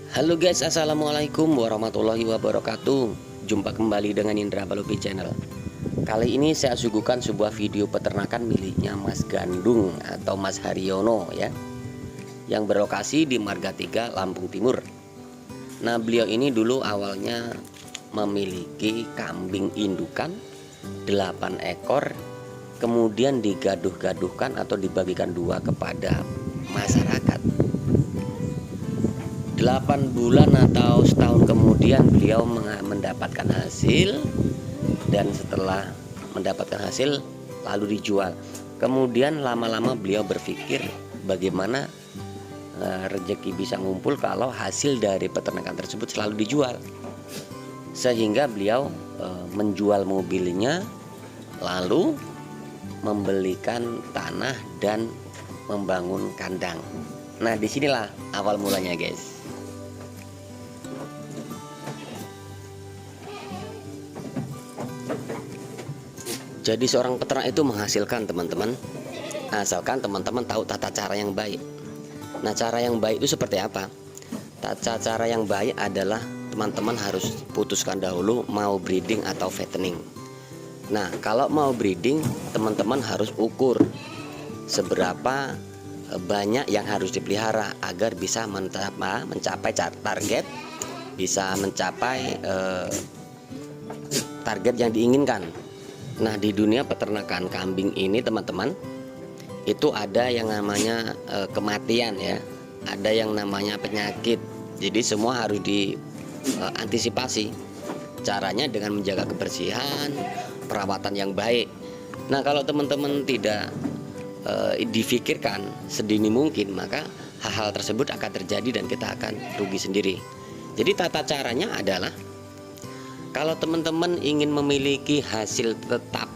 Halo guys, assalamualaikum warahmatullahi wabarakatuh. Jumpa kembali dengan Indra Balupi Channel. Kali ini saya suguhkan sebuah video peternakan miliknya Mas Gandung atau Mas Haryono ya, yang berlokasi di Marga 3, Lampung Timur. Nah, beliau ini dulu awalnya memiliki kambing indukan 8 ekor, kemudian digaduh-gaduhkan atau dibagikan dua kepada masyarakat. 8 bulan atau setahun kemudian beliau mendapatkan hasil, dan setelah mendapatkan hasil lalu dijual. Kemudian lama-lama beliau berpikir bagaimana rezeki bisa ngumpul kalau hasil dari peternakan tersebut selalu dijual. Sehingga beliau menjual mobilnya, lalu membelikan tanah dan membangun kandang. Nah, disinilah awal mulanya guys. Jadi seorang peternak itu menghasilkan teman-teman, asalkan teman-teman tahu tata cara yang baik. Nah, cara yang baik itu seperti apa? Tata cara yang baik adalah teman-teman harus putuskan dahulu mau breeding atau fattening. Nah, kalau mau breeding, teman-teman harus ukur seberapa banyak yang harus dipelihara agar bisa mencapai target, bisa mencapai target yang diinginkan. Nah, di dunia peternakan kambing ini teman-teman, itu ada yang namanya kematian ya, ada yang namanya penyakit. Jadi semua harus diantisipasi. Caranya dengan menjaga kebersihan, perawatan yang baik. Nah, kalau teman-teman tidak difikirkan sedini mungkin, maka hal-hal tersebut akan terjadi dan kita akan rugi sendiri. Jadi tata caranya adalah, kalau teman-teman ingin memiliki hasil tetap,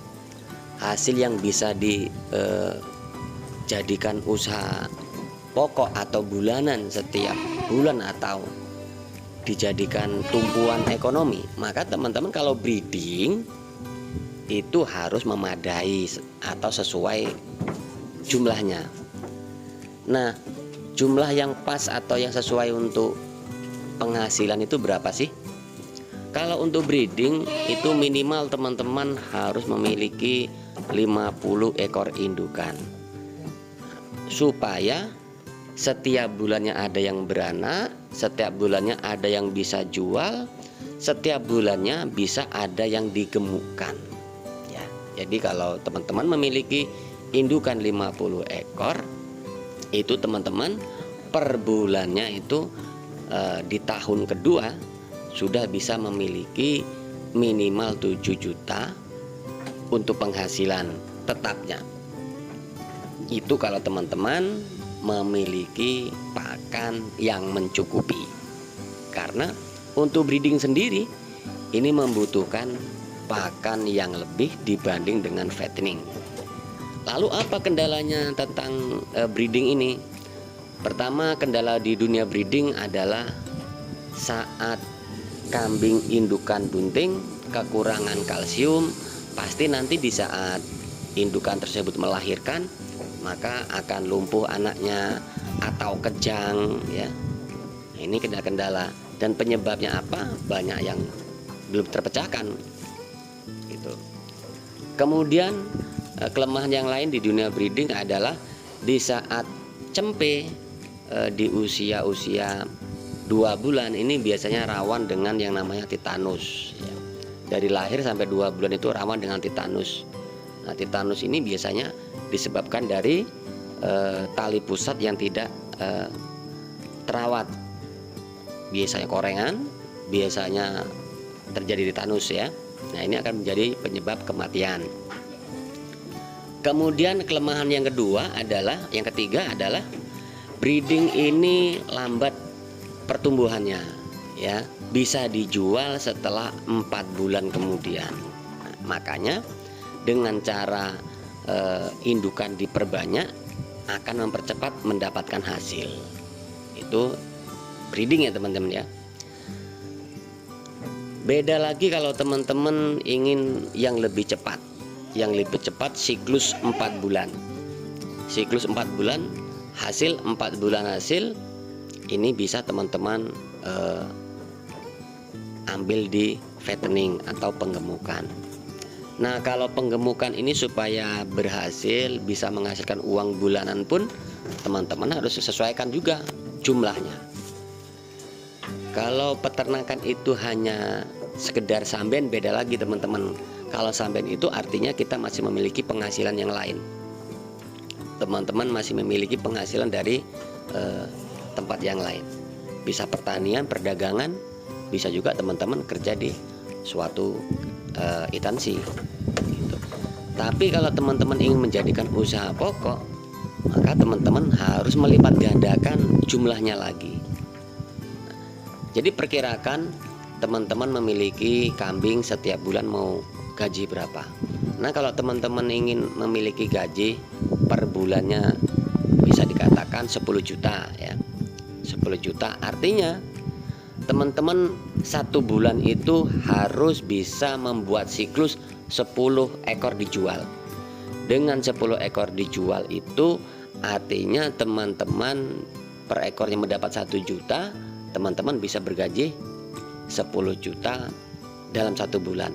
hasil yang bisa dijadikan usaha pokok atau bulanan setiap bulan, atau dijadikan tumpuan ekonomi, maka teman-teman kalau breeding itu harus memadai atau sesuai jumlahnya. Nah, jumlah yang pas atau yang sesuai untuk penghasilan itu berapa sih? Kalau untuk breeding itu minimal teman-teman harus memiliki 50 ekor indukan, supaya setiap bulannya ada yang beranak, setiap bulannya ada yang bisa jual, setiap bulannya bisa ada yang digemukkan ya. Jadi kalau teman-teman memiliki indukan 50 ekor, itu teman-teman per bulannya itu di tahun kedua sudah bisa memiliki minimal 7 juta untuk penghasilan tetapnya. Itu kalau teman-teman memiliki pakan yang mencukupi. Karena untuk breeding sendiri ini membutuhkan pakan yang lebih dibanding dengan fattening. Lalu apa kendalanya tentang breeding ini? Pertama, kendala di dunia breeding adalah saat kambing indukan bunting kekurangan kalsium, pasti nanti di saat indukan tersebut melahirkan maka akan lumpuh anaknya atau kejang ya. Ini kendala, dan penyebabnya apa? Banyak yang belum terpecahkan gitu. Kemudian kelemahan yang lain di dunia breeding adalah di saat cempe di usia 2 bulan ini biasanya rawan dengan yang namanya titanus ya. Dari lahir sampai 2 bulan itu rawan dengan titanus. Nah, titanus ini biasanya disebabkan dari tali pusat yang tidak terawat. Biasanya korengan, biasanya terjadi titanus ya. Nah, ini akan menjadi penyebab kematian. Kemudian kelemahan yang ketiga adalah breeding ini lambat pertumbuhannya ya, bisa dijual setelah 4 bulan kemudian. Nah, makanya dengan cara indukan diperbanyak akan mempercepat mendapatkan hasil. Itu breeding ya teman-teman ya. Beda lagi kalau teman-teman ingin yang lebih cepat. Yang lebih cepat siklus 4 bulan. Siklus 4 bulan, hasil 4 bulan hasil, ini bisa teman-teman ambil di fattening atau penggemukan. Nah, kalau penggemukan ini supaya berhasil bisa menghasilkan uang bulanan pun teman-teman harus sesuaikan juga jumlahnya. Kalau peternakan itu hanya sekedar samben, beda lagi teman-teman. Kalau samben itu artinya kita masih memiliki penghasilan yang lain. Teman-teman masih memiliki penghasilan dari tempat yang lain. Bisa pertanian, perdagangan, bisa juga teman-teman kerja di suatu instansi gitu. Tapi kalau teman-teman ingin menjadikan usaha pokok, maka teman-teman harus melipat gandakan jumlahnya lagi. Jadi perkirakan teman-teman memiliki kambing setiap bulan mau gaji berapa. Nah, kalau teman-teman ingin memiliki gaji per bulannya bisa dikatakan 10 juta ya. 10 juta artinya teman-teman satu bulan itu harus bisa membuat siklus 10 ekor dijual. Dengan 10 ekor dijual itu artinya teman-teman per ekornya mendapat 1 juta, teman-teman bisa bergaji 10 juta dalam satu bulan.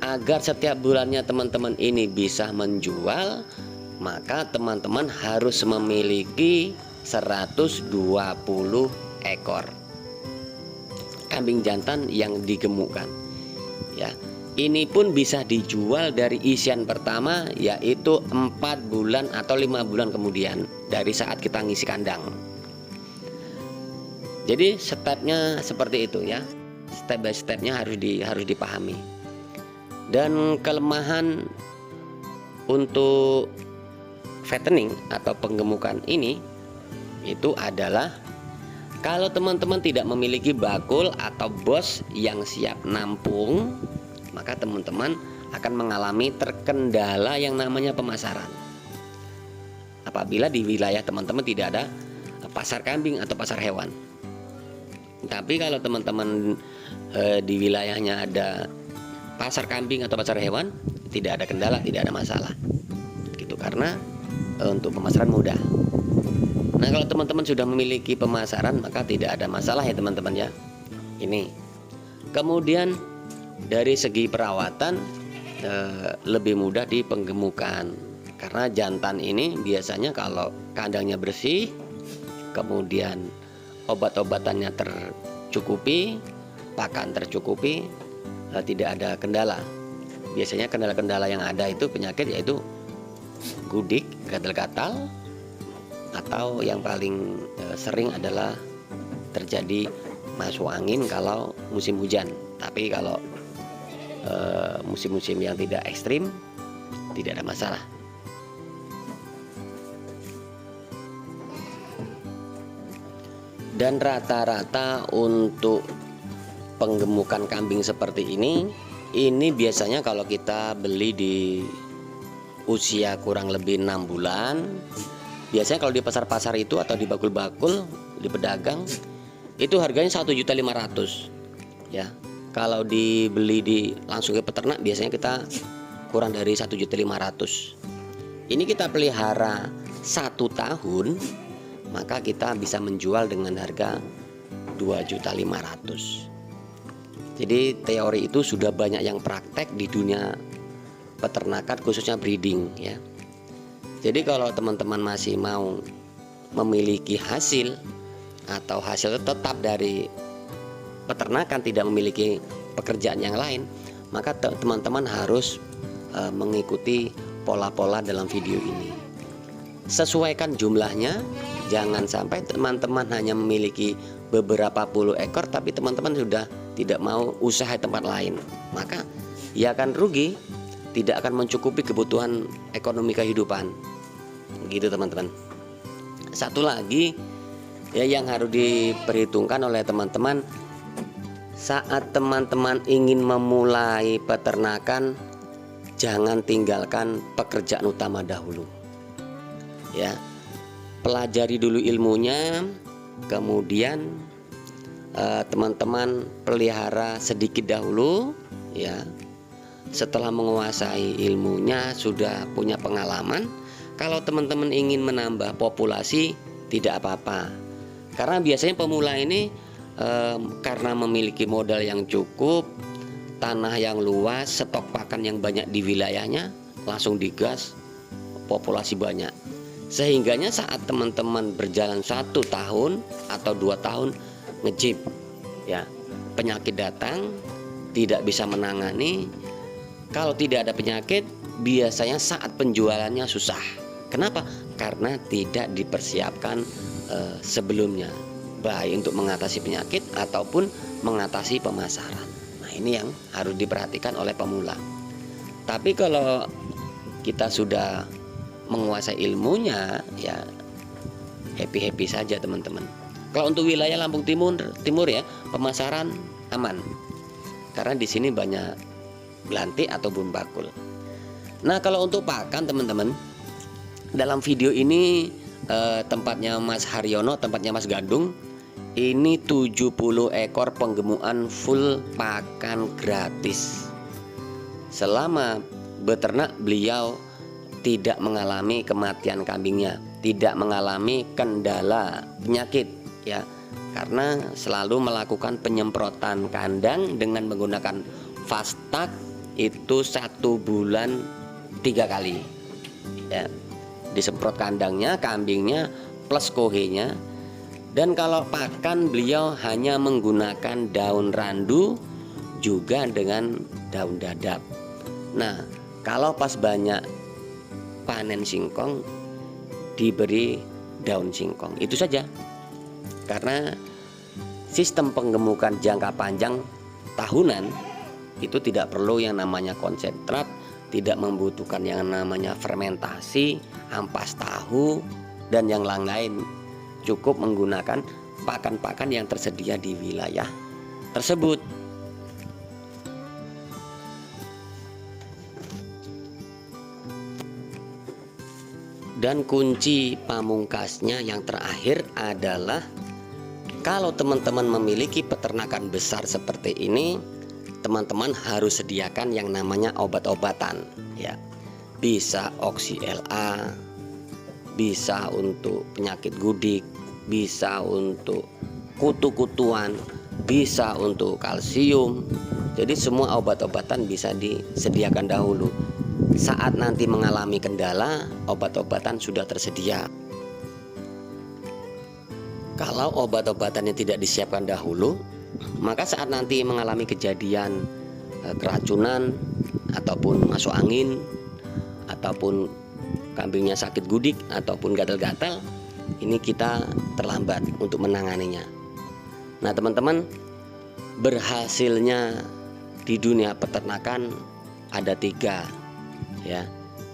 Agar setiap bulannya teman-teman ini bisa menjual, maka teman-teman harus memiliki 120 ekor kambing jantan yang digemukkan ya. Ini pun bisa dijual dari isian pertama, yaitu 4 bulan atau 5 bulan kemudian dari saat kita ngisi kandang. Jadi stepnya seperti itu ya, step by stepnya harus dipahami. Dan kelemahan untuk fattening atau penggemukan ini itu adalah kalau teman-teman tidak memiliki bakul atau bos yang siap nampung, maka teman-teman akan mengalami terkendala yang namanya pemasaran. Apabila di wilayah teman-teman tidak ada pasar kambing atau pasar hewan. Tapi kalau teman-teman di wilayahnya ada pasar kambing atau pasar hewan, tidak ada kendala, tidak ada masalah. Gitu, karena untuk pemasaran mudah. Nah, kalau teman-teman sudah memiliki pemasaran, maka tidak ada masalah ya teman-teman ya. Ini. Kemudian dari segi perawatan lebih mudah di penggemukan. Karena jantan ini biasanya kalau kandangnya bersih, kemudian obat-obatannya tercukupi, pakan tercukupi, tidak ada kendala. Biasanya kendala-kendala yang ada itu penyakit, yaitu gudik, gatal-gatal, atau yang paling sering adalah terjadi masuk angin kalau musim hujan. Tapi kalau musim-musim yang tidak ekstrim, tidak ada masalah. Dan rata-rata untuk penggemukan kambing seperti ini biasanya kalau kita beli di usia kurang lebih 6 bulan, biasanya kalau di pasar-pasar itu atau di bakul-bakul, di pedagang, itu harganya 1.500.000 ya. Kalau dibeli langsung ke peternak, biasanya kita kurang dari 1.500.000. Ini kita pelihara 1 tahun, maka kita bisa menjual dengan harga 2.500.000. Jadi teori itu sudah banyak yang praktek di dunia peternakan, khususnya breeding ya. Jadi kalau teman-teman masih mau memiliki hasil atau hasil tetap dari peternakan, tidak memiliki pekerjaan yang lain, maka teman-teman harus mengikuti pola-pola dalam video ini. Sesuaikan jumlahnya, jangan sampai teman-teman hanya memiliki beberapa puluh ekor tapi teman-teman sudah tidak mau usaha tempat lain, maka ia akan rugi, tidak akan mencukupi kebutuhan ekonomi kehidupan. Begitu teman-teman. Satu lagi ya yang harus diperhitungkan oleh teman-teman, saat teman-teman ingin memulai peternakan, jangan tinggalkan pekerjaan utama dahulu. Ya, pelajari dulu ilmunya, kemudian teman-teman pelihara sedikit dahulu ya. Setelah menguasai ilmunya, sudah punya pengalaman, kalau teman-teman ingin menambah populasi tidak apa-apa. Karena biasanya pemula ini karena memiliki modal yang cukup, tanah yang luas, stok pakan yang banyak di wilayahnya, langsung digas, populasi banyak. Sehingganya saat teman-teman berjalan 1 tahun atau 2 tahun ngejip, ya, penyakit datang, tidak bisa menangani. Kalau tidak ada penyakit, biasanya saat penjualannya susah. Kenapa? Karena tidak dipersiapkan sebelumnya, baik untuk mengatasi penyakit ataupun mengatasi pemasaran. Nah, ini yang harus diperhatikan oleh pemula. Tapi kalau kita sudah menguasai ilmunya, ya happy-happy saja teman-teman. Kalau untuk wilayah Lampung Timur ya, pemasaran aman. Karena di sini banyak belantik atau burung bakul. Nah, kalau untuk pakan teman-teman, dalam video ini tempatnya Mas Haryono, tempatnya Mas Gadung, ini 70 ekor penggemukan full pakan gratis. Selama beternak beliau tidak mengalami kematian kambingnya, tidak mengalami kendala penyakit, ya, karena selalu melakukan penyemprotan kandang dengan menggunakan Fastak itu 1 bulan 3 kali, ya, disemprot kandangnya, kambingnya plus kohenya. Dan kalau pakan beliau hanya menggunakan daun randu juga dengan daun dadap. Nah, kalau pas banyak panen singkong diberi daun singkong, itu saja. Karena sistem penggemukan jangka panjang tahunan itu tidak perlu yang namanya konsentrat, tidak membutuhkan yang namanya fermentasi, ampas tahu dan yang lain-lain. Cukup menggunakan pakan-pakan yang tersedia di wilayah tersebut. Dan kunci pamungkasnya yang terakhir adalah, kalau teman-teman memiliki peternakan besar seperti ini, teman-teman harus sediakan yang namanya obat-obatan, ya. Bisa Oxy LA, bisa untuk penyakit gudik, bisa untuk kutu-kutuan, bisa untuk kalsium. Jadi semua obat-obatan bisa disediakan dahulu. Saat nanti mengalami kendala, obat-obatan sudah tersedia. Kalau obat-obatannya tidak disiapkan dahulu, maka saat nanti mengalami kejadian keracunan ataupun masuk angin, ataupun kambingnya sakit gudik ataupun gatal-gatal, ini kita terlambat untuk menanganinya. Nah teman-teman, berhasilnya di dunia peternakan ada 3, ya,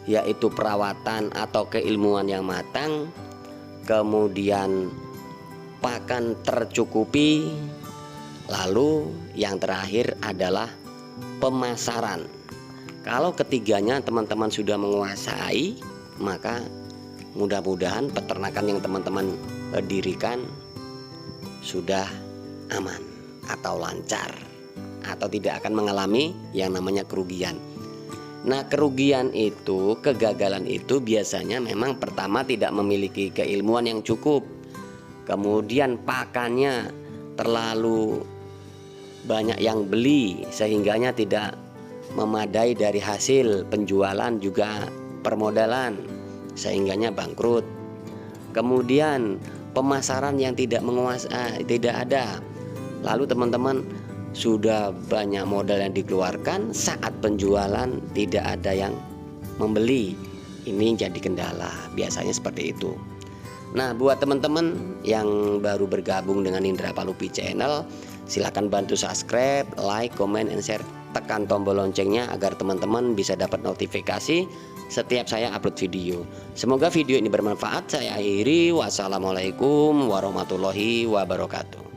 yaitu perawatan atau keilmuan yang matang, kemudian pakan tercukupi, lalu yang terakhir adalah pemasaran. Kalau ketiganya teman-teman sudah menguasai, maka mudah-mudahan peternakan yang teman-teman dirikan sudah aman atau lancar, atau tidak akan mengalami yang namanya kerugian. Nah, kerugian itu, kegagalan itu biasanya memang pertama tidak memiliki keilmuan yang cukup, kemudian pakannya terlalu banyak yang beli sehingganya tidak memadai dari hasil penjualan juga permodalan, sehingganya bangkrut. Kemudian pemasaran yang tidak menguasai, tidak ada. Lalu teman-teman sudah banyak modal yang dikeluarkan, saat penjualan tidak ada yang membeli. Ini jadi kendala, biasanya seperti itu. Nah, buat teman-teman yang baru bergabung dengan Indra Palupi Channel, silakan bantu subscribe, like, comment, and share. Tekan tombol loncengnya agar teman-teman bisa dapat notifikasi setiap saya upload video. Semoga video ini bermanfaat. Saya akhiri, wassalamualaikum warahmatullahi wabarakatuh.